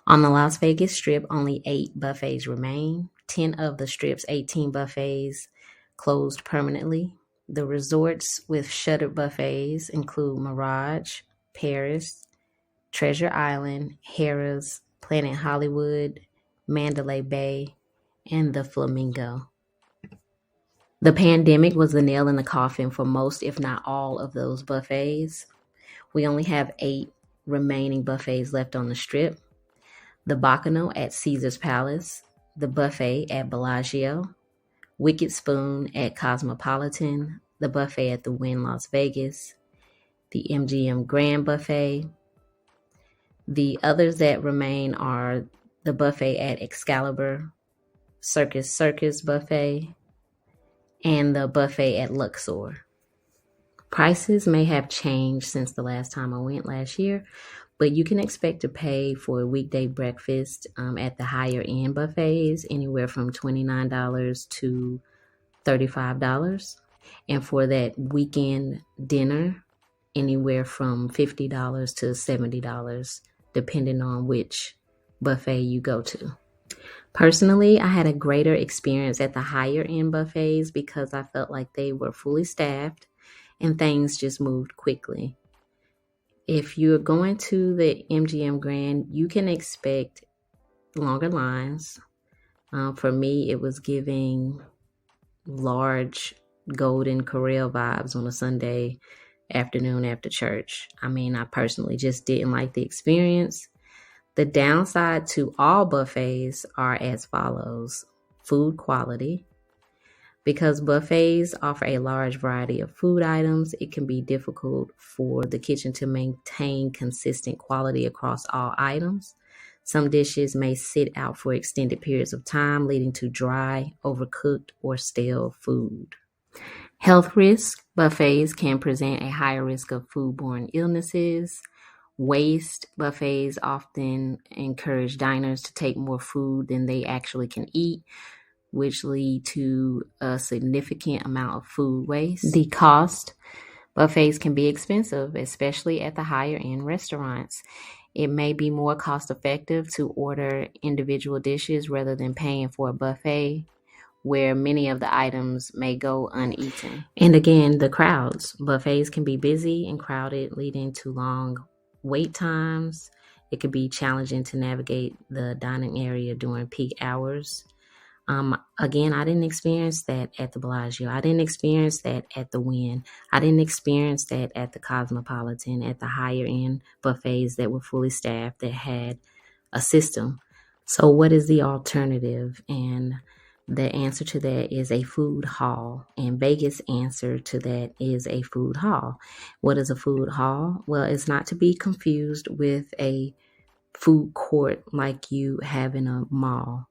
On the Las Vegas Strip, only 8 buffets remain. 10 of the Strip's 18 buffets closed permanently. The resorts with shuttered buffets include Mirage, Paris, Treasure Island, Harrah's, Planet Hollywood, Mandalay Bay, and the Flamingo. The pandemic was the nail in the coffin for most, if not all, of those buffets. We only have 8 remaining buffets left on the Strip. The Bacchanal at Caesar's Palace, the Buffet at Bellagio, Wicked Spoon at Cosmopolitan, the Buffet at the Wynn Las Vegas, the MGM Grand Buffet. The others that remain are the Buffet at Excalibur, Circus Circus Buffet, and the Buffet at Luxor. Prices may have changed since the last time I went last year, but you can expect to pay for a weekday breakfast at the higher end buffets anywhere from $29 to $35. And for that weekend dinner, anywhere from $50 to $70, depending on which buffet you go to. Personally, I had a greater experience at the higher end buffets because I felt like they were fully staffed and things just moved quickly. If you're going to the MGM Grand, you can expect longer lines. For me, it was giving large Golden Corral vibes on a Sunday afternoon after church. I personally just didn't like the experience. The downside to all buffets are as follows. Food quality. Because buffets offer a large variety of food items, it can be difficult for the kitchen to maintain consistent quality across all items. Some dishes may sit out for extended periods of time, leading to dry, overcooked, or stale food. Health risk. Buffets can present a higher risk of foodborne illnesses. Waste. Buffets often encourage diners to take more food than they actually can eat, which lead to a significant amount of food waste. The cost. Buffets can be expensive, especially at the higher end restaurants. It may be more cost effective to order individual dishes rather than paying for a buffet where many of the items may go uneaten. And again, the crowds. Buffets can be busy and crowded, leading to long wait times. It could be challenging to navigate the dining area during peak hours. Again, I didn't experience that at the Bellagio. I didn't experience that at the Wynn. I didn't experience that at the Cosmopolitan, at the higher end buffets that were fully staffed, that had a system. So what is the alternative? And the answer to that is a food hall. And Vegas' answer to that is a food hall. What is a food hall? Well, it's not to be confused with a food court like you have in a mall.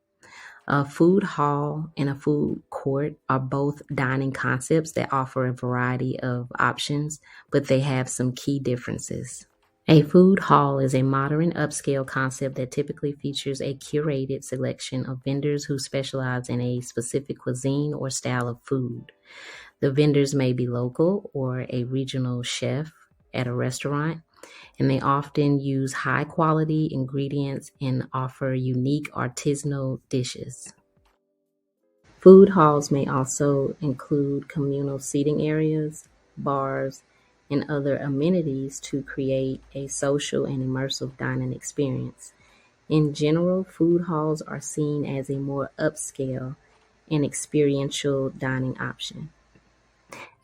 A food hall and a food court are both dining concepts that offer a variety of options, but they have some key differences. A food hall is a modern upscale concept that typically features a curated selection of vendors who specialize in a specific cuisine or style of food. The vendors may be local or a regional chef at a restaurant, and they often use high-quality ingredients and offer unique artisanal dishes. Food halls may also include communal seating areas, bars, and other amenities to create a social and immersive dining experience. In general, food halls are seen as a more upscale and experiential dining option.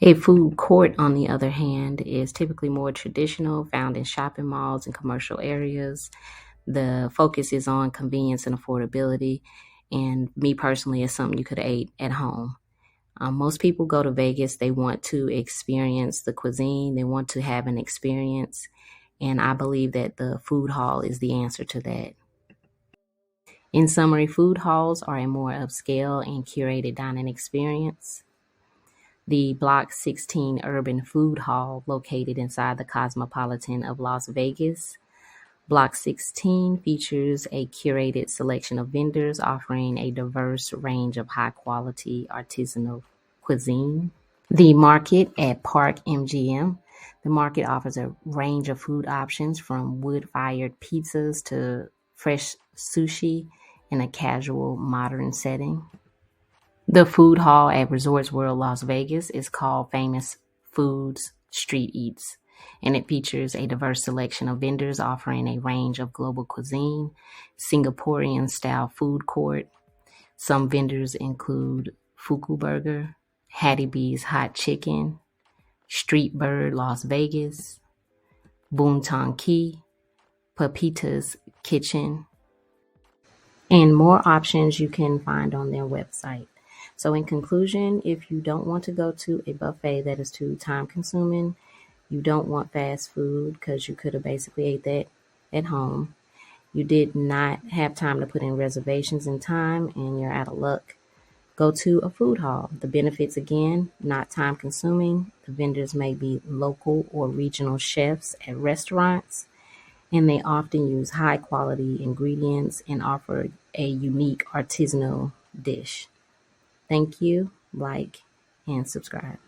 A food court, on the other hand, is typically more traditional, found in shopping malls and commercial areas. The focus is on convenience and affordability, and me personally, it's something you could eat at home. Most people go to Vegas, they want to experience the cuisine, they want to have an experience, and I believe that the food hall is the answer to that. In summary, food halls are a more upscale and curated dining experience. The Block 16 Urban Food Hall, located inside the Cosmopolitan of Las Vegas. Block 16 features a curated selection of vendors offering a diverse range of high-quality artisanal cuisine. The Market at Park MGM. The Market offers a range of food options from wood-fired pizzas to fresh sushi in a casual, modern setting. The food hall at Resorts World Las Vegas is called Famous Foods Street Eats, and it features a diverse selection of vendors offering a range of global cuisine, Singaporean-style food court. Some vendors include Fuku Burger, Hattie B's Hot Chicken, Street Bird Las Vegas, Boonton Key, Pepita's Kitchen, and more options you can find on their website. So in conclusion, if you don't want to go to a buffet that is too time consuming, you don't want fast food because you could have basically ate that at home. You did not have time to put in reservations in time and you're out of luck. Go to a food hall. The benefits again, not time consuming. The vendors may be local or regional chefs at restaurants, and they often use high quality ingredients and offer a unique artisanal dish. Thank you, like, and subscribe.